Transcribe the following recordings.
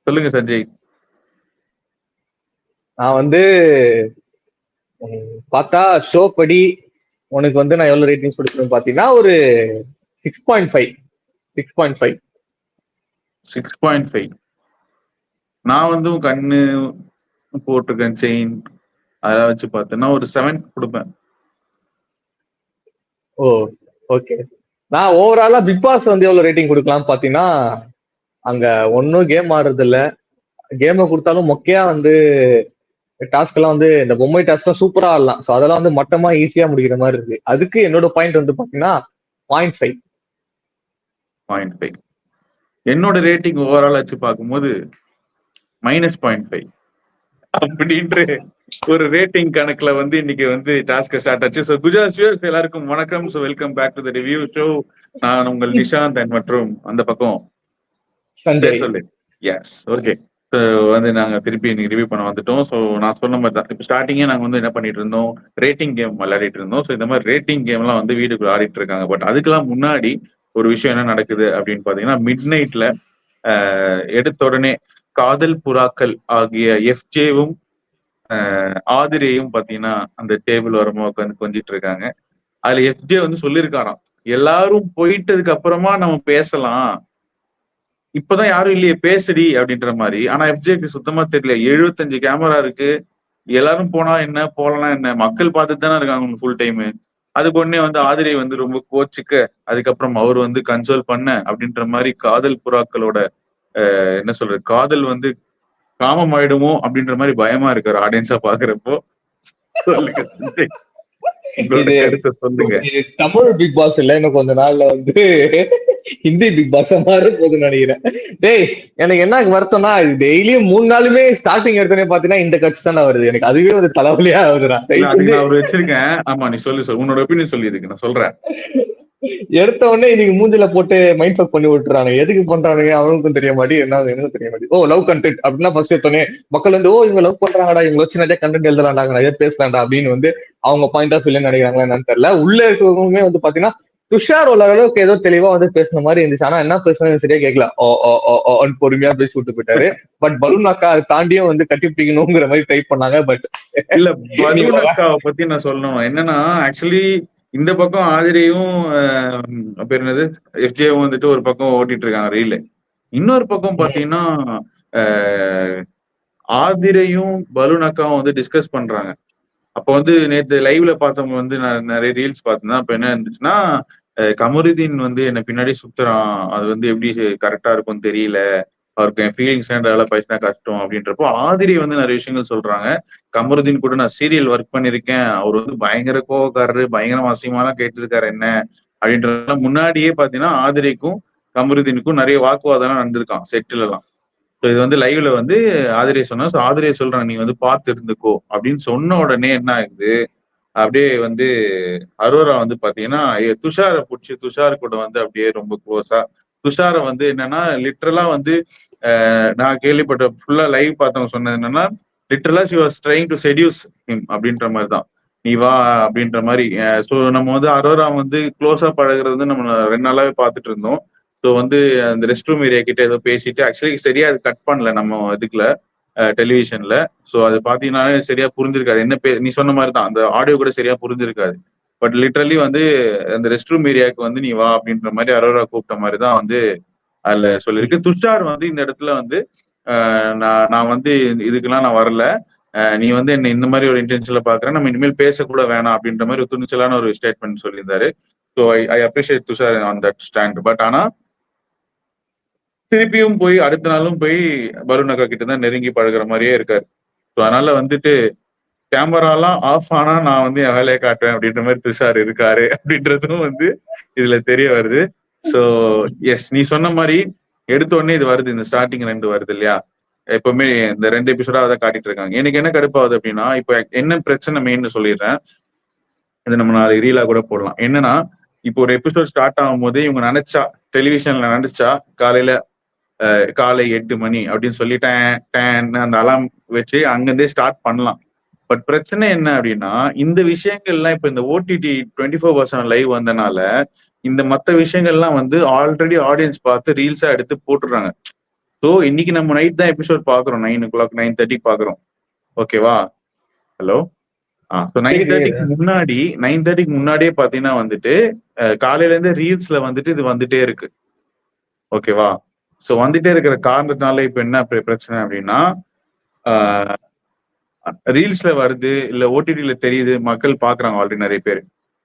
சொல்லுங்க சஞ்சய். நான் வந்து பார்த்தா ஷோ படி உனக்கு வந்து நான் எவ்வளவு ரேட்டிங்ஸ் கொடுக்குறேன்னு பாத்தீங்கன்னா ஒரு 6.5. 6.5. 6.5. நான் வந்து கண்ணு போட்டிருக்கேன் செயின் அதெல்லாம் வச்சு பார்த்தேன்னா ஒரு 7 கொடுப்பேன். ஓ ஓகே. நான் ஓவராலா பிக் பாஸ் வந்து எவ்வளவு ரேட்டிங் கொடுக்கலாம்னு பாத்தீங்கன்னா, அங்க ஒன்னும் கேம் ஆடுறது இல்ல. கேமை கொடுத்தாலும் மொக்கையா வந்து டாஸ்க் எல்லாம் வந்து இந்த பொம்மை டாஸ்க் தான் சூப்பரா ஆடலாம். சோ அதெல்லாம் வந்து மட்டமா ஈஸியா முடிக்கிற மாதிரி இருக்கு. அதுக்கு என்னோட பாயிண்ட் வந்து பாத்தீங்கன்னா 0.5. 0.5. என்னோட ரேட்டிங் ஓவரால் வச்சு பார்க்கும்போது -0.5 அப்படின்ற ஒரு ரேட்டிங் கணக்குல வந்து இன்னைக்கு வந்து டாஸ்க் ஸ்டார்ட் ஆச்சு. ஸோ குஜராத் வியூவர்ஸ் எல்லாருக்கும் வணக்கம். So welcome back to the review show. நான் உங்கள் நிஷாந்த் அண்ட் மற்றும் அந்த பக்கம் பேர் சஞ்சய். சொல்லு. S okay. ஸோ வந்து நாங்க திருப்பி இன்னைக்கு ரிவ்யூ பண்ண வந்துட்டோம். ஸோ நான் சொன்ன மாதிரி தான் இப்போ ஸ்டார்டிங்கே நாங்க வந்து என்ன பண்ணிட்டு இருந்தோம், ரேட்டிங் கேம் விளையாடிட்டு இருந்தோம். ஸோ இந்த மாதிரி ரேட்டிங் கேம்லாம் வந்து வீட்டுக்குள்ள ஆடிட்டு இருக்காங்க. பட் அதுக்கெல்லாம் முன்னாடி ஒரு விஷயம் என்ன நடக்குது அப்படின்னு பாத்தீங்கன்னா, மிட் நைட்ல எடுத்த உடனே காதல் புறாக்கள் ஆகிய எஃப்ஜேவும் ஆதிரையும் பாத்தீங்கன்னா அந்த டேபிள் ஓரமா உட்காந்து கொஞ்சிட்டு இருக்காங்க. அதுல எஃப்ஜே வந்து சொல்லியிருக்காராம், எல்லாரும் போயிட்டதுக்கு அப்புறமா நம்ம பேசலாம், இப்பதான் யாரும் இல்லையே பேசுடி அப்படின்ற மாதிரி. ஆனா எஃப்ஜேக்கு சுத்தமா தெரியல. 75 கேமரா இருக்கு, எல்லாரும் போனா என்ன போலனா என்ன, மக்கள் பார்த்துட்டு தானே இருக்காங்க ஃபுல் டைம். அதுக்கு உடனே வந்து ஆதிரை வந்து ரொம்ப கோச்சுக்க, அதுக்கப்புறம் அவர் வந்து கன்சோல் பண்ண அப்படின்ற மாதிரி காதல் புறாக்களோட என்ன சொல்றது, காதல் வந்து காமம் ஆயிடுமோ அப்படின்ற மாதிரி பயமா இருக்காரு ஆடியன்ஸா பாக்குறப்போ. சொல்லுங்க சஞ்சய், உங்களோட இது கருத்தை சொல்லுங்க. இது தமிழ் பிக் பாஸ் இல்ல, இன்னும் கொஞ்ச நாள்ல வந்து ஹிந்தி பிக் பாஸ் மாதிரி போகுதுன்னு நினைக்கிறேன். டேய், எனக்கு என்ன வருத்தம்னா இது டெய்லியும் 3 நாளுமே ஸ்டார்டிங் எடுத்தோடனே பாத்தீங்கன்னா இந்த கட்சி தானே வருது. எனக்கு அதுவே ஒரு தலைவலியா வருதுடா. இல்ல தயவு அதுக்கு செஞ்சு நான் ஒரு வச்சிருக்கேன். ஆமா நீ சொல்லு உன்னோட ஒப்பீனியன் சொல்லி இருக்கு நான் சொல்றேன். எடுத்த உடனே இன்னைக்கு மூஞ்சில போட்டு மைண்ட் ஃபக் பண்ணி விட்டுறாங்க. எதுக்கு பண்றானுங்க அவனுக்கும் தெரிய மாட்டேங்குது, என்ன எனக்கு தெரிய மாட்டேங்குது. ஓ லவ் கண்டென்ட் அப்படின்னா ஃபர்ஸ்ட் எடுத்தோடனே மக்கள் வந்து ஓ இவங்க லவ் பண்றாங்கடா, இவங்க வச்சு நிறைய கண்டென்ட் எழுதுறாங்க, நிறைய பேசுறாண்டா அப்படின்னு வந்து அவங்க பாயிண்ட் ஆஃப் வியூல நினைக்கிறாங்களா என்னன்னு தெரியல. உள்ள இருக்கிறவங்களுமே வந்து பாத்தீங்கன்னா துஷார் ஓரளவுக்கு ஏதோ தெளிவா வந்து பேசுன மாதிரி இருந்துச்சு. ஆனா என்ன பேசுறது சரியா கேட்கல. ஓ ஓ ஓ ஓன்னு பொறுமையா பேசி விட்டு போயிட்டாரு. பட் பலூன் அக்கா அதை தாண்டியும் வந்து கட்டி பிடிக்கணுங்கிற மாதிரி ட்ரை பண்ணாங்க. பட் இல்ல நீ பலூன் அக்காவை பத்தி நான் சொல்லணும் என்னன்னா, ஆக்சுவலி இந்த பக்கம் ஆதிரையும் பேர் என்னது எஃப்ஜேவும் வந்துட்டு ஒரு பக்கம் ஓட்டிட்டு இருக்காங்க ரீல். இன்னொரு பக்கம் பாத்தீங்கன்னா ஆதிரையும் பலூன் அக்காவும் வந்து டிஸ்கஸ் பண்றாங்க. அப்போ வந்து நேத்து லைவ்ல பார்த்தவங்க வந்து நான் நிறைய ரீல்ஸ் பார்த்தேன்னா, அப்ப என்ன இருந்துச்சுன்னா, கமருதீன் வந்து என்ன பின்னாடி சுத்துறான், அது வந்து எப்படி கரெக்டா இருக்கும்னு தெரியல, அவருக்கு என் ஃபீலிங்ஸ் அதெல்லாம் பேசினா கஷ்டம் அப்படின்றப்போ ஆதிரி வந்து நிறைய விஷயங்கள் சொல்றாங்க. கமருதீன் கூட நான் சீரியல் ஒர்க் பண்ணிருக்கேன், அவர் வந்து பயங்கர கோவக்காரரு, பயங்கர அசிங்கமாலாம் கேட்டிருக்காரு என்ன அப்படின்றத முன்னாடியே பாத்தீங்கன்னா ஆதிரிக்கும் கமருதீனுக்கும் நிறைய வாக்குவாதம் நடந்திருக்கான் செட்டில் எல்லாம். இது வந்து லைவ்ல வந்து ஆதிரியை சொன்னா, ஆதிரியை சொல்றான் நீ வந்து பார்த்து இருந்துக்கோ அப்படின்னு சொன்ன உடனே என்ன ஆகுது, அப்படியே வந்து அரோரா வந்து பாத்தீங்கன்னா துஷாரை பிடிச்சி துஷார் கூட வந்து அப்படியே ரொம்ப க்ளோஸா துஷாரை வந்து என்னன்னா லிட்டரலா வந்து நான் கேள்விப்பட்ட ஃபுல்லா லைவ் பார்த்தவங்க சொன்னது என்னன்னா, லிட்டரலா she was trying to seduce him அப்படின்ற மாதிரி தான். நீ வா அப்படின்ற மாதிரி. ஸோ நம்ம வந்து அரோரா வந்து க்ளோஸா பழகுறது வந்து நம்ம 2 நாளாவே பார்த்துட்டு இருந்தோம். ஸோ வந்து அந்த ரெஸ்ட் ரூம் ஏரியா கிட்ட ஏதோ பேசிட்டு ஆக்சுவலி சரியா அது கட் பண்ணல நம்ம இதுக்குள்ள டெலிவிஷன்ல. ஸோ அது பாத்தீங்கன்னாலே சரியா புரிஞ்சிருக்காது. என்ன நீ சொன்ன மாதிரி தான் அந்த ஆடியோ கூட சரியா புரிஞ்சிருக்காது. பட் லிட்டரலி வந்து அந்த ரெஸ்ட் ரூம் ஏரியாவுக்கு வந்து நீ வா அப்படின்ற மாதிரி அரோரா கூப்பிட்ட மாதிரி தான் வந்து அதுல சொல்லியிருக்கு. துஷார் வந்து இந்த இடத்துல வந்து நான் வந்து இதுக்கெல்லாம் நான் வரல, நீ வந்து என்ன இந்த மாதிரி ஒரு இன்டென்ஷன்ல பாக்குறேன், நம்ம இனிமேல் பேசக்கூட வேணாம் அப்படின்ற மாதிரி ஒரு துணிச்சலான ஒரு ஸ்டேட்மெண்ட் சொல்லியிருந்தாரு. So I appreciate Tushar on that stand. But ஆனா திருப்பியும் போய் அடுத்த நாளும் போய் பலூன் அக்கா கிட்ட தான் நெருங்கி பழகுற மாதிரியே இருக்காரு. ஸோ அதனால வந்துட்டு கேமராலாம் ஆஃப் ஆனா நான் வந்து என் வேலையை காட்டுவேன் அப்படின்ற மாதிரி துஷார் இருக்காரு அப்படின்றதும் வந்து இதுல தெரிய வருது. ஸோ எஸ் நீ சொன்ன மாதிரி எடுத்த உடனே இது வருது, இந்த ஸ்டார்டிங் 2 வருது இல்லையா, எப்பவுமே இந்த 2 எபிசோடா அதை காட்டிட்டு இருக்காங்க. எனக்கு என்ன கடுப்பாகுது அப்படின்னா, இப்ப என்ன பிரச்சனை மெயின்னு சொல்லிடுறேன், இது நம்ம நாளைக்கு ரீலா கூட போடலாம். என்னன்னா இப்போ ஒரு எபிசோட் ஸ்டார்ட் ஆகும் போதே இவங்க நினைச்சா டெலிவிஷன்ல நினைச்சா காலை 8 மணி அப்படின்னு சொல்லிட்டேன் அந்த அலாம் வச்சு அங்கிருந்தே ஸ்டார்ட் பண்ணலாம். பட் பிரச்சனை என்ன அப்படின்னா, இந்த விஷயங்கள்லாம் இப்ப இந்த ஓடிடி 24/7 லைவ் வந்தனால இந்த மத்த விஷயங்கள்லாம் வந்து ஆல்ரெடி ஆடியன்ஸ் பார்த்து ரீல்ஸா எடுத்து போட்டுறாங்க. ஸோ இன்னைக்கு நம்ம நைட் தான் எபிசோட் பாக்குறோம், 9 o'clock 9:30 பாக்குறோம். ஓகேவா? ஹலோ. ஸோ நைன் கேக்குது தேர்ட்டிக்கு கேக்குது. முன்னாடி 9:30க்கு முன்னாடியே பாத்தீங்கன்னா வந்துட்டு காலையில இருந்து ரீல்ஸ்ல வந்துட்டு இது வந்துட்டே இருக்கு. ஓகேவா? ஸோ வந்துட்டே இருக்கிற காரணத்தினால இப்ப என்ன பிரச்சனை அப்படின்னா, ரீல்ஸ்ல வருது, இல்ல ஓடிடில தெரியுது, மக்கள் பாக்குறாங்க ஆல்ரெடி நிறைய பேர்.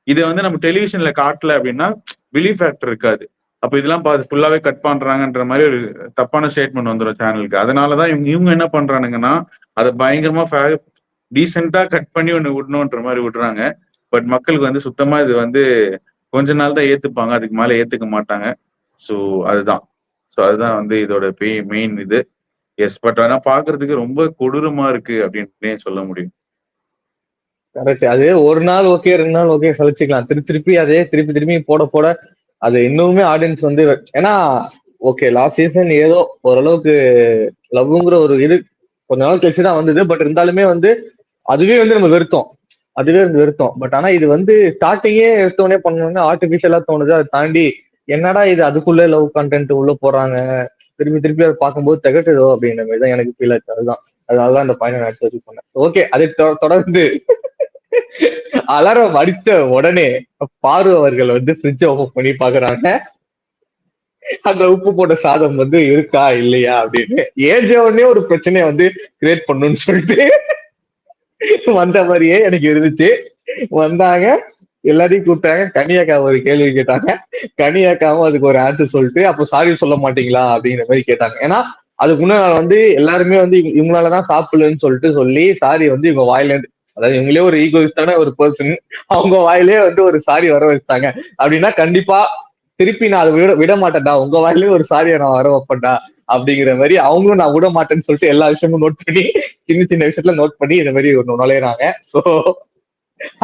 இதை வந்து நம்ம டெலிவிஷன்ல காட்டல அப்படின்னா பிலீஃப் ஃபேக்டர் இருக்காது. அப்ப இதெல்லாம் பார்த்து ஃபுல்லாவே கட் பண்றாங்கன்ற மாதிரி ஒரு தப்பான ஸ்டேட்மெண்ட் வந்துடும் சேனலுக்கு. அதனாலதான் இவங்க என்ன பண்றானுங்கன்னா, அதை பயங்கரமா டீசெண்டா கட் பண்ணி ஒண்ணு விடணுன்ற மாதிரி விடுறாங்க. பட் மக்களுக்கு வந்து சுத்தமா இது வந்து கொஞ்ச நாள் தான் ஏத்துப்பாங்க, அதுக்கு மேல ஏத்துக்க மாட்டாங்க. ஸோ அதுதான். ஸோ அதுதான் வந்து இதோட மெயின் இது. எஸ், பட் ஆனா பாக்குறதுக்கு ரொம்ப கொடூரமா இருக்கு அப்படின்னே சொல்ல முடியும். கரெக்ட். அது ஒரு நாள் ஓகே, 2 நாள் ஓகே சலிச்சுக்கலாம். திருப்பி அதே திருப்பி போட போட அது இன்னுமே ஆடியன்ஸ் வந்து, ஏன்னா ஓகே லாஸ்ட் சீசன் ஏதோ ஓரளவுக்கு லவ்ங்கிற ஒரு இது கொஞ்ச நாள் கழிச்சுதான் வந்தது. பட் இருந்தாலுமே வந்து அதுவே வந்து நம்ம வெறுத்தோம். பட் ஆனா இது வந்து ஸ்டார்டிங்கே எடுத்தோடனே பண்ணணும்னா ஆர்டிபிஷியலா தோணுது. அதை தாண்டி என்னடா இது அதுக்குள்ளே லவ் கண்டென்ட் உள்ள போறாங்க, திருப்பி அதை பார்க்கும்போது திகட்டுதோ அப்படின்ற மாதிரி தான் எனக்கு ஃபீல் ஆச்சு. அதுதான் அதனாலதான் அந்த பாயிண்ட் நான் எடுத்து வச்சு சொன்னேன். ஓகே, அதை தொடர்ந்து அலாரம் அடித்த உடனே பாரு அவர்கள் வந்து ஃப்ரிட்ஜ ஓபன் பண்ணி பாக்குறாங்க. அந்த உப்பு போட்ட சாதம் வந்து இருக்கா இல்லையா அப்படின்னு ஏஜ உடனே ஒரு பிரச்சனையை வந்து கிரியேட் பண்ணணும்னு சொல்லிட்டு வந்த மாதிரியே எனக்கு இருந்துச்சு. வந்தாங்க, எல்லாரையும் கூப்பிட்டாங்க. கனியாக்கா ஒரு கேள்வி கேட்டாங்க. கனியாக்காவும் அதுக்கு ஒரு ஆன்சர் சொல்லிட்டு, அப்போ சாரி சொல்ல மாட்டீங்களா அப்படிங்கிற மாதிரி கேட்டாங்க. ஏன்னா அதுக்கு முன்னாடி வந்து எல்லாருமே வந்து இவங்களாலதான் சாப்பிடலன்னு சொல்லிட்டு சொல்லி சாரி வந்து இவங்க வாயில இருந்து, அதாவது இவங்களே ஒரு ஈகோயிஸ்டான ஒரு பர்சன், அவங்க வாயிலே வந்து ஒரு சாரி வர வச்சுட்டாங்க. அப்படின்னா கண்டிப்பா திருப்பி நான் அதை விட மாட்டேன்டா, உங்க வாயிலே ஒரு சாரியை நான் வர வைப்பேன்டா அப்படிங்கிற மாதிரி அவங்களும் நான் விட மாட்டேன்னு சொல்லிட்டு எல்லா விஷயமும் நோட் பண்ணி சின்ன விஷயத்துல நோட் பண்ணி இந்த மாதிரி ஒரு நுழையிறாங்க. சோ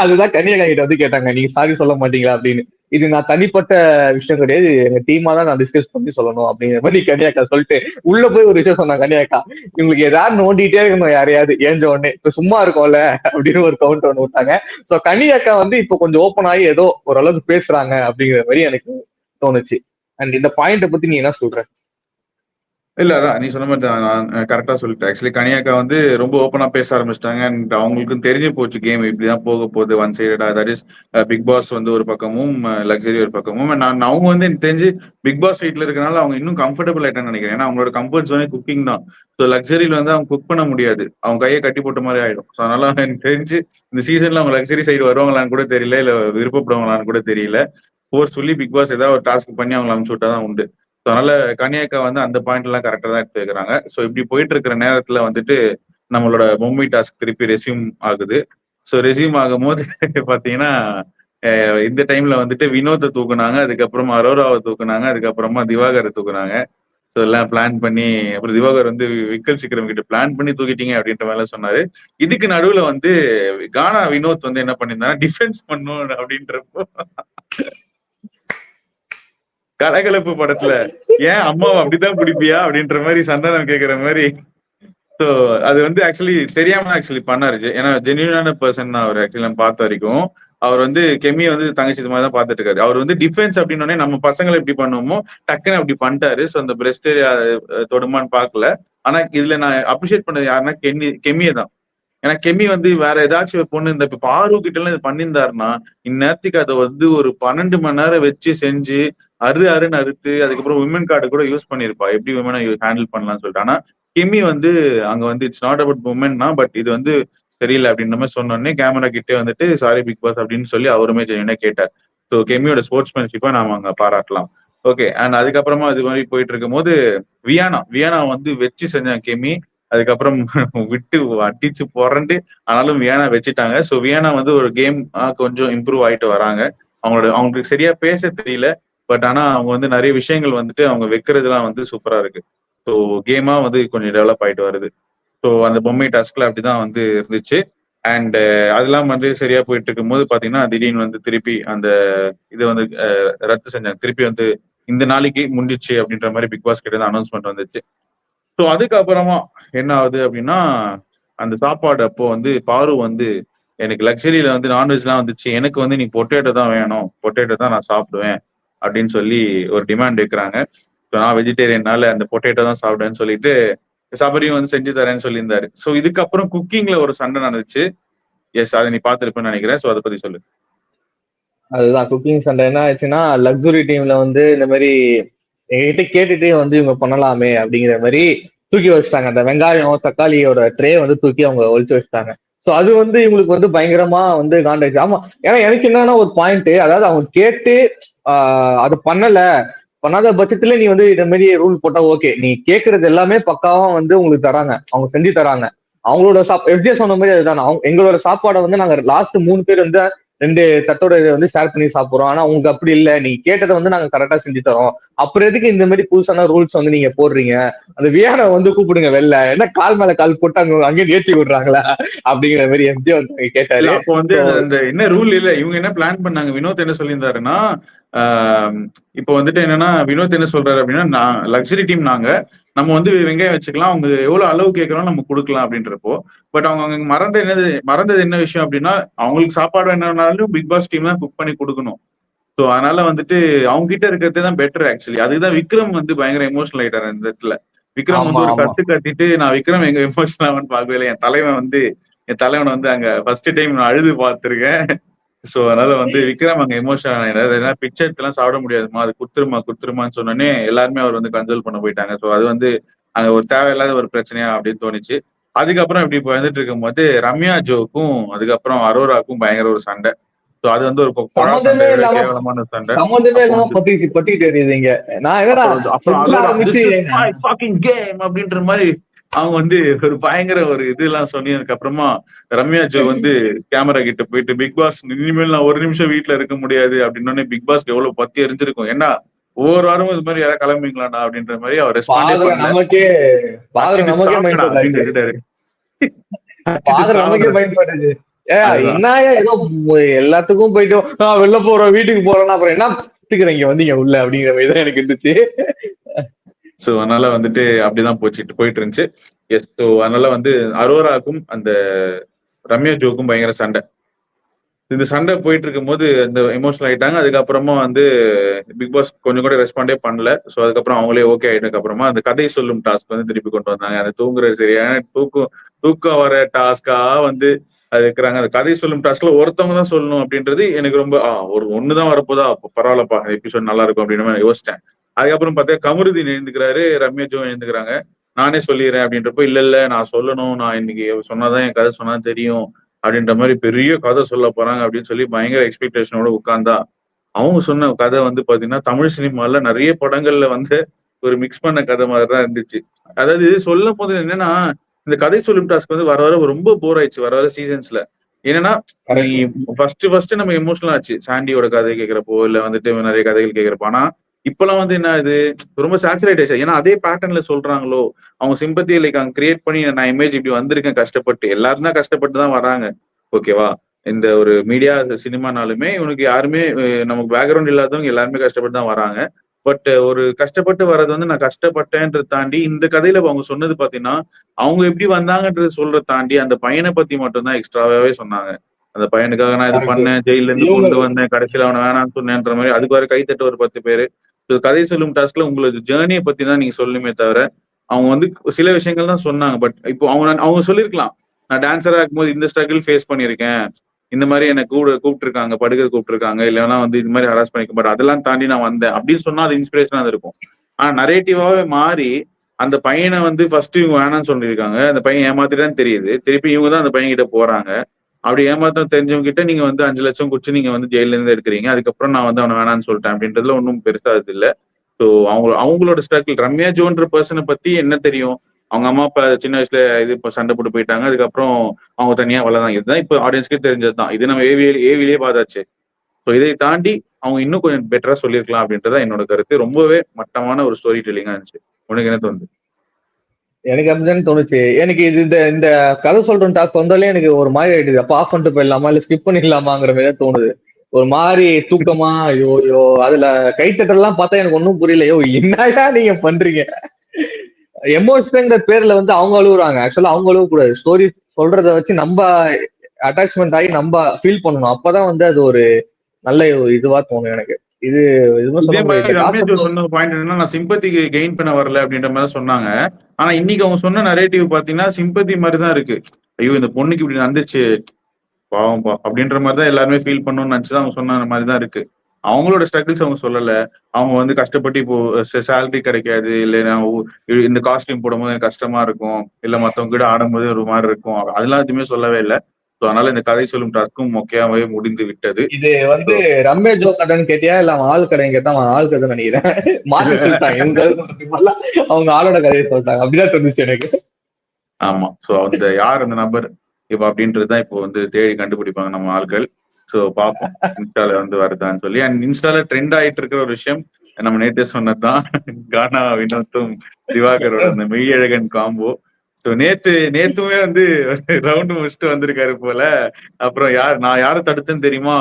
அதுதான் கன்னியகா கிட்ட வந்து கேட்டாங்க, நீங்க சாரி சொல்ல மாட்டீங்களா அப்படின்னு. இது நான் தனிப்பட்ட விஷயம் கிடையாது, எங்க டீமா தான் நான் டிஸ்கஸ் பண்ணி சொல்லணும் அப்படிங்கிற மாதிரி கன்னியாக்கா சொல்லிட்டு உள்ள போய் ஒரு விஷயம் சொன்னாங்க. கன்னியாக்கா, இவங்களுக்கு ஏதாவது நோண்டிட்டே இருக்கணும் யாரையாவது ஏஞ்ச உடனே, இப்ப சும்மா இருக்கும்ல அப்படின்னு ஒரு கவுண்ட் ஒன்று விட்டாங்க. சோ கன்னியாக்கா வந்து இப்ப கொஞ்சம் ஓப்பன் ஆகி ஏதோ ஓரளவுக்கு பேசுறாங்க அப்படிங்கிற மாதிரி எனக்கு தோணுச்சு. அண்ட் இந்த பாயிண்ட பத்தி நீ என்ன சொல்ற? இல்ல அதான் நீ சொன்ன மாதிரி நான் கரெக்டா சொல்லிட்டேன். ஆக்சுவலி கனியாக்கா வந்து ரொம்ப ஓப்பனா பேச ஆரம்பிச்சிட்டாங்க. அண்ட் அவங்களுக்கும் தெரிஞ்சு போச்சு கேம் இப்படிதான் போக போகுது ஒன் சைடா. தட் இஸ் பிக் பாஸ் வந்து ஒரு பக்கமும் லக்ஸரி ஒரு பக்கமும். நான் அவங்க வந்து எனக்கு தெரிஞ்சு பிக் பாஸ் வீட்ல இருக்கனால அவங்க இன்னும் கம்ஃபர்டபுள் ஆயிட்டான்னு நினைக்கிறேன். ஏன்னா அவங்களோட கம்ஃபர்ட் ஜோனே குக்கிங் தான். ஸோ லக்ஸரியில வந்து அவங்க குக் பண்ண முடியாது, அவங்க கையை கட்டி போட்ட மாதிரி ஆயிடும். ஸோ அதனால எனக்கு தெரிஞ்சு இந்த சீசன்ல அவங்க லக்ஸரி சைடு வருவாங்களான்னு கூட தெரியல, இல்ல விருப்பப்படுவாங்களான்னு கூட தெரியல. சொல்லி பிக் பாஸ் ஏதாவது ஒரு டாஸ்க் பண்ணி அவங்களை அனுப்பிச்சு விட்டாதான் உண்டு. அதனால கன்னியாக்கா வந்து அந்த பாயிண்ட் எல்லாம் கரெக்டா தான் எடுத்து வைக்கிறாங்க. ஸோ இப்படி போயிட்டு இருக்கிற நேரத்துல வந்துட்டு நம்மளோட பொம்மை டாஸ்க் திருப்பி ரெசியூம் ஆகுது. ஸோ ரெசியூம் ஆகும் போது பாத்தீங்கன்னா இந்த டைம்ல வந்துட்டு வினோத்தை தூக்குனாங்க, அதுக்கப்புறமா அரோராவை தூக்குனாங்க, அதுக்கப்புறமா திவாகரை தூக்குனாங்க. ஸோ எல்லாம் பிளான் பண்ணி அப்புறம் திவாகர் வந்து விக்கல் சிக்கிரம் கிட்ட பிளான் பண்ணி தூக்கிட்டீங்க அப்படின்ற மாதிரி சொன்னாரு. இதுக்கு நடுவுல வந்து கானா வினோத் வந்து என்ன பண்ணியிருந்தாங்க, டிஃபென்ஸ் பண்ணும் அப்படின்றப்போ கலகலப்பு படத்துல ஏன் அம்மாவை அப்படிதான் பிடிப்பியா அப்படின்ற மாதிரி சந்தானம் கேட்கிற மாதிரி. ஸோ அது வந்து ஆக்சுவலி தெரியாம ஆக்சுவலி பண்ணாரு. ஏன்னா ஜென்யூனான பர்சன் அவர். ஆக்சுவலி நம்ம பார்த்த வரைக்கும் அவர் வந்து கெமியை வந்து தங்கச்சி இது மாதிரி தான் பார்த்துட்டு இருக்காரு. அவர் வந்து டிஃபென்ஸ் அப்படின்னோடனே நம்ம பசங்களை எப்படி பண்ணுவோமோ டக்குன்னு அப்படி பண்ணிட்டாரு. ஸோ அந்த பிரெஸ்ட் தொடுமான்னு பார்க்கல. ஆனா இதுல நான் அப்ரிஷியேட் பண்ணது யாருன்னா கெமியை தான். ஏன்னா கெமி வந்து வேற ஏதாச்சும் ஒரு பொண்ணு இந்த இப்ப பாரு கிட்ட எல்லாம் இது பண்ணியிருந்தாருன்னா இந்நேரத்துக்கு அதை வந்து ஒரு 12 மணி நேரம் வச்சு செஞ்சு அருன்னு அறுத்து அதுக்கப்புறம் விமன் கார்டு கூட யூஸ் பண்ணிருப்பா, எப்படி விமனை ஹேண்டில் பண்ணலாம்னு சொல்லிட்டு. ஆனா கெமி வந்து அங்க வந்து இட்ஸ் நாட் அபவுட் உமன் தான், பட் இது வந்து தெரியல அப்படின்ற மாதிரி சொன்னோடனே கேமரா கிட்டே வந்துட்டு சாரி பிக் பாஸ் அப்படின்னு சொல்லி அவருமே ஜெயினா கேட்டார். ஸோ கெமியோட ஸ்போர்ட்ஸ்மேன்ஷிப்பா நாம அங்க பாராட்டலாம். ஓகே. அண்ட் அதுக்கப்புறமா அது மாதிரி போயிட்டு இருக்கும் போது வியானா வந்து வச்சு செஞ்சாங்க கெமி. அதுக்கப்புறம் விட்டு அடிச்சு புரண்டு ஆனாலும் வியானா வச்சுட்டாங்க. ஸோ வியானா வந்து ஒரு கேம் கொஞ்சம் இம்ப்ரூவ் ஆயிட்டு வராங்க. அவங்களுக்கு சரியா பேச தெரியல, பட் ஆனா அவங்க வந்து நிறைய விஷயங்கள் வந்துட்டு அவங்க வைக்கிறதுலாம் வந்து சூப்பரா இருக்கு. ஸோ கேமா வந்து கொஞ்சம் டெவலப் ஆயிட்டு வருது. ஸோ அந்த பொம்மை டாஸ்க்ல அப்படிதான் வந்து இருந்துச்சு. அண்ட் அதெல்லாம் வந்து சரியா போயிட்டு இருக்கும் போது பாத்தீங்கன்னா திடீர்னு வந்து திருப்பி அந்த இது வந்து ரத்து செஞ்சாங்க. திருப்பி வந்து இந்த நாளைக்கு முடிஞ்சிச்சு அப்படின்ற மாதிரி பிக் பாஸ் கிட்ட அனௌன்ஸ்மெண்ட் வந்துச்சு. ஸோ அதுக்கப்புறமா என்ன ஆகுது அப்படின்னா, அந்த சாப்பாடு அப்போ வந்து பாரு வந்து எனக்கு லக்ஸரியில வந்து நான்வெஜ்லாம் வந்துச்சு, எனக்கு வந்து நீ பொட்டேட்டோ தான் வேணும், பொட்டேட்டோ தான் நான் சாப்பிடுவேன் அப்படின்னு சொல்லி ஒரு டிமாண்ட் வைக்கிறாங்க. நான் வெஜிடேரியனால அந்த பொட்டேட்டோ தான் சாப்பிடுவேன்னு சொல்லிட்டு சபரியும் வந்து செஞ்சு தரேன்னு சொல்லியிருந்தாரு. ஸோ இதுக்கப்புறம் குக்கிங்ல ஒரு சண்டை நடந்துச்சு. எஸ், அதை நீ பார்த்திருப்பேன்னு நினைக்கிறேன். ஸோ அதை பத்தி சொல்லு. அதுதான் குக்கிங் சண்டை என்ன ஆச்சுன்னா, லக்ஸுரி டீம்ல வந்து இந்த மாதிரி எங்ககிட்ட கேட்டுட்டே வந்து இவங்க பண்ணலாமே அப்படிங்கிற மாதிரி தூக்கி வச்சுட்டாங்க. அந்த வெங்காயம் தக்காளியோட ட்ரே வந்து தூக்கி அவங்க ஒழிச்சு வச்சுட்டாங்க. ஸோ அது வந்து இவங்களுக்கு வந்து பயங்கரமா வந்து காண்டாச்சு. ஆமா, ஏன்னா எனக்கு என்னன்னா ஒரு பாயிண்ட், அதாவது அவங்க கேட்டு அது பண்ணாத பட்சத்துல நீ வந்து இந்த மாதிரி ரூல் போட்டா ஓகே. நீ கேட்கறது எல்லாமே பக்காவா வந்து உங்களுக்கு தராங்க, அவங்க செஞ்சு தராங்க. அவங்களோட எப்படியா சொன்ன மாதிரி அதுதான். எங்களோட சாப்பாடை வந்து நாங்க லாஸ்ட் 3 பேர் வந்து 2 தட்டோட இதை வந்து ஷேர் பண்ணி சாப்பிடுறோம். ஆனா உங்களுக்கு அப்படி இல்ல, நீ கேட்டதை வந்து நாங்க கரெக்டா செஞ்சு தரோம். அப்புறம் எதுக்கு இந்த மாதிரி புதுசான ரூல்ஸ் வந்து நீங்க போடுறீங்க? அந்த வியானை வந்து கூப்பிடுங்க வெளில, என்ன கால் மேல கால் போட்டு அங்கே ஏற்றி விடுறாங்களா அப்படிங்கிற மாதிரி எம்ஜி வந்து இல்ல, கேட்டாரு. அப்போ வந்து அந்த என்ன ரூல் இல்ல, இவங்க என்ன பிளான் பண்ணாங்க, வினோத் என்ன சொல்லியிருந்தாருன்னா, இப்போ வந்துட்டு என்னன்னா வினோத் என்ன சொல்றாரு அப்படின்னா, லக்ஸரி டீம் நாங்க, நம்ம வந்து வெங்காயம் வச்சுக்கலாம், அவங்க எவ்வளவு அளவு கேட்கறோம் நம்ம கொடுக்கலாம் அப்படின்றப்போ. பட் அவங்க அங்க மறந்தது என்ன விஷயம் அப்படின்னா, அவங்களுக்கு சாப்பாடு என்னன்னாலும் பிக் பாஸ் டீம் தான் குக் பண்ணி கொடுக்கணும். ஸோ அதனால வந்துட்டு அவங்க கிட்ட இருக்கிறதே தான் பெட்டர் ஆக்சுவலி. அதுதான் விக்ரம் வந்து பயங்கர எமோஷனல் ஆயிட்டாரு இந்த இடத்துல. விக்ரம் ஆமா வந்து ஒரு ஆமா. கத்து கத்திட்டு, நான் விக்ரம் எங்க எமோஷனல் ஆகும்னு பார்க்கவே இல்லை. என் தலைவனை வந்து அங்க ஃபர்ஸ்ட் டைம் நான் அழுது பார்த்திருக்கேன். ஸோ அதனால வந்து விக்ரம் அங்க எமோஷனல் ஆயிடாரு. ஏன்னா பிச்சை எடுத்துலாம் சாப்பிட முடியாதுமா, அது குத்துருமான்னு சொன்னோடனே எல்லாருமே அவர் வந்து கன்சோல் பண்ண போயிட்டாங்க. ஸோ அது வந்து அங்க ஒரு தேவையில்லாத ஒரு பிரச்சனையா அப்படின்னு தோணுச்சு. அதுக்கப்புறம் இப்படி வந்துட்டு இருக்கும்போது ரம்யா ஜோக்கும் அதுக்கப்புறம் அரோராக்கும் பயங்கர ஒரு சண்டை. ஸோ அது வந்து ஒரு கொழா சம்மந்தமே சண்டையை விட இல்லாம கேவலமான சண்டை. சம்மந்தமே அப்போ இல்லாம வந்து பத்திட்டு எறியுறீங்க. நான் என்னடா அப்புறம் ஃபுட்ல அரோரா ஆரம்பிச்சு this is my fucking game அப்படின்ற மாதிரி அவங்க வந்து ஒரு பயங்கர ஒரு இதெல்லாம் சொன்னதுக்கு அப்புறமா ரம்யா ஜோ வந்து கேமரா கிட்ட போயிட்டு, பிக் பாஸ் இனிமேல் நான் ஒரு நிமிஷம் வீட்டுல இருக்க முடியாது அப்படின்னோடனே பிக் பாஸ் எவ்வளவு பத்தி எரிஞ்சிருக்கும். ஏன்னா ஒவ்வொரு வாரமும் இது மாதிரி யாராவது கிளம்பிங்களாடா அப்படின்ற மாதிரி அவர் ரெஸ்பாண்டே பாக்குற பண்ணல. நமக்கே பாக்குற அடிச்சுட்டு நமக்கே மைண்ட் சாப்பிட்டா செட் அப்படின்னு ஆச்சு. விட்டுட்டாரு. அடிச்சுட்டு பாக்குற நமக்கே சாப்பிடுற. மைண்ட் செட் ஆச்சு. அதுதான். என்னயா ஏதோ எல்லாத்துக்கும் போயிட்டு வெளில போறோம் வீட்டுக்கு போறோம்னா அப்புறம் என்ன இங்க வந்தீங்க உள்ள அப்படிங்கிற மாதிரி தான் எனக்கு இருந்துச்சு. சோ அதனால வந்துட்டு அப்படிதான் போயிட்டு இருந்துச்சு. எஸ். ஸோ அதனால வந்து அரோராக்கும் அந்த ரம்யா ஜோக்கும் பயங்கர சண்டை. இந்த சண்டை போயிட்டு இருக்கும்போது இந்த எமோஷனல் ஆயிட்டாங்க. அதுக்கப்புறமா வந்து பிக் பாஸ் கொஞ்சம் கூட ரெஸ்பாண்டே பண்ணல. ஸோ அதுக்கப்புறம் அவங்களே ஓகே ஆயிட்டதுக்கு அப்புறமா அந்த கதை சொல்லும் டாஸ்க் வந்து திருப்பி கொண்டு வந்தாங்க. அந்த தூங்குறது சரியான தூக்கம் வர டாஸ்கா வந்து அது இருக்கிறாங்க. அந்த கதை சொல்லும் டாஸ்க்ல ஒருத்தவங்க தான் சொல்லணும் அப்படின்றது எனக்கு ரொம்ப ஒரு ஒண்ணுதான் வரப்போதா, அப்ப பரவாயில்லப்பா எபிசோட் நல்லா இருக்கும் அப்படின்னு நான் யோசிச்சேன். அதுக்கப்புறம் பார்த்தா கமருதீன் எழுந்துக்கிறாரு, ரம்யாஜும் எழுந்துக்கிறாங்க. நானே சொல்லிடுறேன் அப்படின்றப்போ, இல்ல இல்ல நான் சொல்லணும், நான் இன்னைக்கு சொன்னாதான் என் கதை சொன்னா தெரியும் அப்படின்ற மாதிரி பெரிய கதை சொல்ல போறாங்க அப்படின்னு சொல்லி பயங்கர எக்ஸ்பெக்டேஷனோட உட்கார்ந்தா, அவங்க சொன்ன கதை வந்து பாத்தீங்கன்னா தமிழ் சினிமால நிறைய படங்கள்ல வந்து ஒரு மிக்ஸ் பண்ண கதை மாதிரி தான் இருந்துச்சு. அதாவது சொல்லும் போது என்னன்னா, இந்த கதை சொல்லும் டாஸ்க் வந்து வர வர ரொம்ப போர் ஆயிடுச்சு வர வர சீசன்ஸ்ல. என்னன்னா, நீ கரெக்ட். ஃபர்ஸ்ட் நம்ம எமோஷனல் ஆச்சு சாண்டியோட கதை கேட்கிறப்போ, இல்ல வந்துட்டு நிறைய கதைகள் கேட்கிறப்போ. ஆனா இப்பெல்லாம் வந்து என்ன ஆகுது, ரொம்ப சேச்சுரேட் ஆயிடுச்சு. ஏன்னா அதே பேட்டர்ன்ல சொல்றாங்களோ, அவங்க சிம்பத்தி லைக் அங்க கிரியேட் பண்ணி நான் இமேஜ் இப்படி வந்திருக்கேன் கஷ்டப்பட்டு. எல்லாரும் தான் கஷ்டப்பட்டு தான் வராங்க. ஓகேவா? இந்த ஒரு மீடியா சினிமானாலுமே இவனுக்கு யாருமே நமக்கு பேக்ரவுண்ட் இல்லாதவங்க எல்லாருமே கஷ்டப்பட்டு தான் வராங்க. பட் ஒரு கஷ்டப்பட்டு வர்றது வந்து நான் கஷ்டப்பட்டேன்றத தாண்டி இந்த கதையில அவங்க சொன்னது பாத்தீங்கன்னா, அவங்க எப்படி வந்தாங்கன்றத சொல்றத தாண்டி அந்த பையனை பத்தி மட்டும் தான் எக்ஸ்ட்ராவாவே சொன்னாங்க. அந்த பையனுக்காக நான் இது கரெக்ட். பண்ணேன், ஜெயில இருந்து இவங்க கொண்டு வந்தேன், கடைசியில அவனை வேணாம்னு சொன்னேன்ற மாதிரி அதுக்கு வேற கைத்தட்ட ஒரு 10 பேரு. கதை சொல்லும் டாஸ்க்ல உங்களது ஜேர்னியை பத்தி தான் நீங்க சொல்லணுமே தவிர, அவங்க வந்து சில விஷயங்கள் தான் சொன்னாங்க. பட் இப்போ அவங்க சொல்லியிருக்கலாம். நான் டான்ஸரா இருக்கும்போது இந்த ஸ்ட்ரகிள் ஃபேஸ் பண்ணியிருக்கேன். இந்த மாதிரி என்ன கூப்பிட்டுருக்காங்க, படுக்க கூப்பிட்டுருக்காங்க. இல்லைன்னா வந்து இது மாதிரி ஹராஸ் பண்ணிக்க பட் அதெல்லாம் தாண்டி நான் வந்தேன் அப்படின்னு சொன்னா அது இன்ஸ்பிரேஷனா இருக்கும். ஆனா நரேட்டிவாவே மாறி அந்த பையனை வந்து ஃபர்ஸ்ட் இவங்க வேணாம்னு சொல்லியிருக்காங்க. அந்த பையன் ஏமாத்திட்டான்னு தெரியுது. திருப்பி இவங்க தான் அந்த பையன் கிட்ட போறாங்க. அப்படி ஏமாத்தம் தெரிஞ்சவங்க கிட்ட நீங்க வந்து 5 லட்சம் குடுத்து நீங்க வந்து ஜெயில இருந்து எடுக்கிறீங்க. அதுக்கப்புறம் நான் வந்து அவனை வேணாம்னு சொல்லிட்டேன் அப்படின்றதுல ஒன்றும் பெருசா இது இல்ல. ஸோ அவங்களோட ஸ்ட்ரகிள் ரம்யா ஜோன்ற பர்சனை பத்தி என்ன தெரியும்? அவங்க அம்மா அப்பா சின்ன வயசுல இது இப்ப சண்டை போட்டு போயிட்டாங்க. அதுக்கப்புறம் அவங்க தனியா வளர்ந்தாங்க. இதுதான் இப்ப ஆடியன்ஸ்க்கே தெரிஞ்சதுதான். இது நம்ம ஏவிலேயே பார்த்தாச்சு. ஸோ இதை தாண்டி அவங்க இன்னும் கொஞ்சம் பெட்டரா சொல்லியிருக்கலாம் அப்படின்றதான் என்னோட கருத்து. ரொம்பவே மட்டமான ஒரு ஸ்டோரி டெல்லிங்கா இருந்துச்சு. உனக்கு என்ன தோணுது? எனக்கு அப்படிதான் தோணுச்சு. எனக்கு இது இந்த இந்த கதை சொல்றோம் டாஸ்க் வந்தாலே எனக்கு ஒரு மாதிரி ஆயிடுது. அப்ப ஆஃப் பண்ணிட்டு போயிடலாமா இல்ல ஸ்கிப் பண்ணிடலாமாங்கிற மாதிரி தான் தோணுது. ஒரு மாதிரி தூக்கமா ஐயோ அதுல கைத்தட்டலாம் பார்த்தா எனக்கு ஒன்றும் புரியல. என்னடா நீங்க பண்றீங்க? எமோஷன்ங்கிற பேர்ல வந்து அவங்க அழுகுறாங்க. ஆக்சுவலா அவங்க அழுவ கூடாது. ஸ்டோரி சொல்றத வச்சு நம்ம அட்டாச்மெண்ட் ஆகி நம்ம ஃபீல் பண்ணணும். அப்பதான் வந்து அது ஒரு நல்ல இதுவா தோணும் எனக்கு. இது எதுவுமே இதே சொல்ல முடியாது. மாதிரி இந்த ரம்யா ஜோ கான்செப்ட் சொன்ன பாயிண்ட் என்னன்னா, நான் சிம்பத்திக்கு கெயின் பண்ண வரல அப்படின்ற மாதிரி தான் சொன்னாங்க. ஆனா இன்னைக்கு அவங்க சொன்ன நரேட்டிவ் பாத்தீங்கன்னா சிம்பத்தி மாதிரி தான் இருக்கு. ஐயோ இந்த பொண்ணுக்கு இப்படி நடந்துச்சு, பாவம்பா அப்படின்ற மாதிரி தான் எல்லாருமே ஃபீல் பண்ணணும்னு நினைச்சுதான் அவங்க சொன்ன மாதிரி தான் இருக்கு. அவங்களோட ஸ்ட்ரகிள்ஸ் அவங்க சொல்லல. அவங்க வந்து கஷ்டப்பட்டு இப்போ சேலரி கிடைக்காது, இல்ல நான் இந்த காஸ்டியூம் போடும்போது எனக்கு கஷ்டமா இருக்கும், இல்ல மத்தவங்க கூட ஆடும்போது ஒரு மாதிரி இருக்கும், அதெல்லாம் எதுவுமே சொல்லவே இல்லை. ஸோ அதனால இந்த கதை சொல்லும் டாஸ்க்கும் மொக்கையாவே முடிந்து விட்டது. இது வந்து ரம்யா ஜோ கதைன்னு கேட்டியா இல்ல அவன் ஆள் கதைன்னு கேட்டா அவன் ஆள் கதை நினைக்கிறேன். மாத்தி சொல்லிட்டாங்க இவங்க கதை சொல்றதுக்கு பதிலா அவங்க ஆளோட கதையை சொல்லிட்டாங்க. அப்படிதான் தெரிஞ்சுச்சு எனக்கு. ஆமா. சோ அந்த யார் அந்த நபர் இப்ப அப்படின்றதுதான் இப்போ வந்து தேடி கண்டுபிடிப்பாங்க நம்ம ஆட்கள். சோ பார்ப்போம் இன்ஸ்டால வந்து வருதான்னு சொல்லி. அண்ட் இன்ஸ்டால ட்ரெண்ட் ஆயிட்டு இருக்கிற ஒரு விஷயம் நம்ம நேத்தே சொன்னதுதான். கானா வினோத்தும் திவாகரோட அந்த மெய்யழகன் காம்போ. சோ நேத்துமே வந்து ரவுண்ட் முடிச்சுட்டு வந்திருக்காரு போல. அப்புறம் நான் யாரை தடுத்தேன்னு தெரியுமா?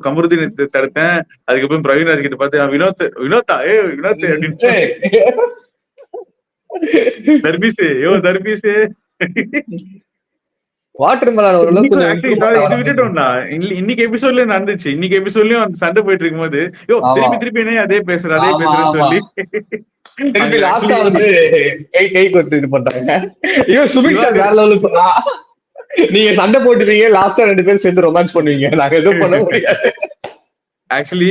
கமருதீன் தடுத்தேன். அதுக்கப்புறம் பிரவீன்ராஜ் கிட்ட பார்த்து வினோத்தா வினோத் அப்படின்னு தர்பீஸு தர்பீஸு வாட்டர் மெலன் ஓரளவுக்கு கொஞ்சம் இம்ப்ரூவ் இது பண்ணாங்க. விட்டுட்டோம்டா. இன்னைக்கு எபிசோட்ல நடந்துச்சு. இன்னைக்கு எபிசோட்லயும் அந்த சண்டை போயிட்டு இருக்கும்போது ஆமா திருப்பி என்ன அதே ஆமா பேசுறேன்னு ஆமா. சொல்லி திருப்பி அங்க லாஸ்டா ஆக்சுவலி வந்து கை கொடுத்து இது பண்றாங்க. இவன் சுபிக்ஷா வேற திவாகர் லெவலில் சொன்னா, நீங்க சண்டை போட்டுவீங்க லாஸ்டா 2 பேரும் சேர்ந்து ரொமான்ஸ் பண்ணுவீங்க, நாங்க எதுவும் பண்ண முடியாது. ஆக்சுவலி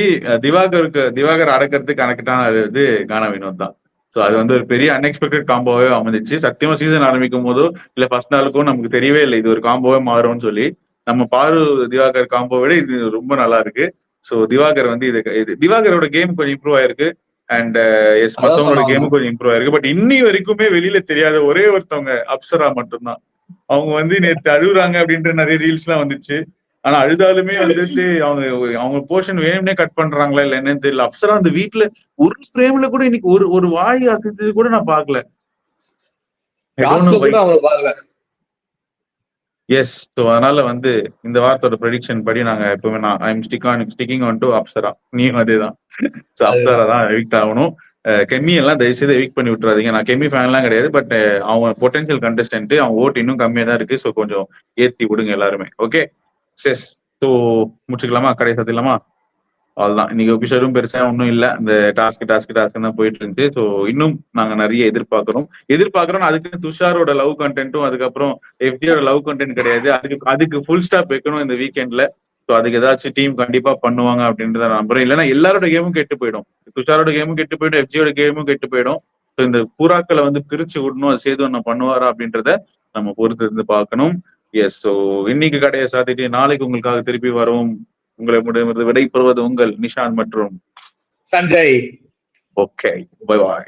திவாகர் அடக்கிறதுக்கு கணக்கிட்டான அது வந்து கானா வினோத் தான். சோ அது வந்து ஒரு பெரிய அன்எக்ஸ்பெக்டட் காம்போவே அமைஞ்சிச்சு. சத்தியமா சீசன் ஆரம்பிக்கும் போதோ இல்ல ஃபர்ஸ்ட் நாளுக்கும் நமக்கு தெரியவே இல்லை இது ஒரு காம்போவே மாறும்னு சொல்லி. நம்ம பாரு திவாகர் காம்போ விட இது ரொம்ப நல்லா இருக்கு. சோ திவாகர் வந்து திவாகரோட கேம் கொஞ்சம் இம்ப்ரூவ் ஆயிருக்கு. அண்ட் எஸ் அதான் மத்தவங்களோட சொன்னாங்க. கேமும் கொஞ்சம் இம்ப்ரூவ் ஆயிருக்கு. பட் இன்னி வரைக்குமே வெளியில தெரியாத ஒரே ஒருத்தவங்க அப்சரா மட்டும்தான். அவங்க வந்து நேத்து அழுகுறாங்க அப்படின்ற நிறைய ரீல்ஸ் எல்லாம் வந்துச்சு. ஆனா அழுதாலுமே வந்துட்டு அவங்க அவங்க போர்ஷன் வேணும்னே கட் பண்றாங்களா இல்ல என்னன்னு தெரியல. அப்சரா அந்த வீட்டுல ஒரு ஃப்ரேம்ல கூட இன்னைக்கு ஒரு ஒரு வாய் அசைச்சது கூட நான் பாக்கல. ஐ டோன்ட் நோ டாஸ்க்ல வை. கூட அவங்க பாக்கல. எஸ். ஸோ அதனால வந்து இந்த வாரத்தோட ப்ரெடிக்ஷன் படி நாங்க எப்பவுமே I'm sticking on to Apsara. நீயும் அதேதான். ஸோ அப்சரா அதுதான் தான் எவிக்ட் ஆகணும். கெம்மி எல்லாம் தயவுசெய்து எவிக்ட் பண்ணி விட்டுறாதீங்க. நான் கெம்மி ஃபேன்லாம் கிடையாது. பட் அவங்க பொட்டன்ஷியல் கண்டஸ்டன்ட், அவங்க ஓட்டு இன்னும் கம்மியா தான் இருக்கு. ஸோ கொஞ்சம் ஏத்தி விடுங்க எல்லாருமே. Okay chess. ஸோ முடிச்சுக்கலாமா? கடை சாத்திடலாமா? அவ்வளவுதான். இன்னைக்கு எபிசோடும் பெருசா ஒன்றும் இல்ல. இந்த டாஸ்க் தான் போயிட்டு இருந்துச்சு. ஸோ இன்னும் நாங்க நிறைய எதிர்பார்க்கிறோம். அதுக்கு துஷாரோட லவ் கண்டென்ட்டும் அதுக்கப்புறம் எஃப்டியோட லவ் கண்டென்ட் கிடையாது. அதுக்கு ஃபுல் ஸ்டாப் வைக்கணும் இந்த வீக்கெண்ட்ல. ஸோ அதுக்கு ஏதாச்சும் டீம் கண்டிப்பா பண்ணுவாங்க அப்படின்றத நான் நம்புறேன். இல்லைன்னா எல்லாரோட கேமும் கெட்டு போயிடும். துஷாரோட கேமும் கெட்டு போயிடும், எஃப்ஜியோட கேமும் கெட்டு போயிடும். ஸோ இந்த புறாக்களை வந்து பிரிச்சு விடணும். அது சேது ஒண்ணு பண்ணுவாரா அப்படின்றத நம்ம பொறுத்து இருந்து பார்க்கணும். எஸ். ஸோ இன்னைக்கு கடையை சாத்திட்டு நாளைக்கு உங்களுக்காக திருப்பி வரும். உங்களை விடைபெறுவது உங்கள் நிஷாந்த் மற்றும் சஞ்சய். Okay bye bye.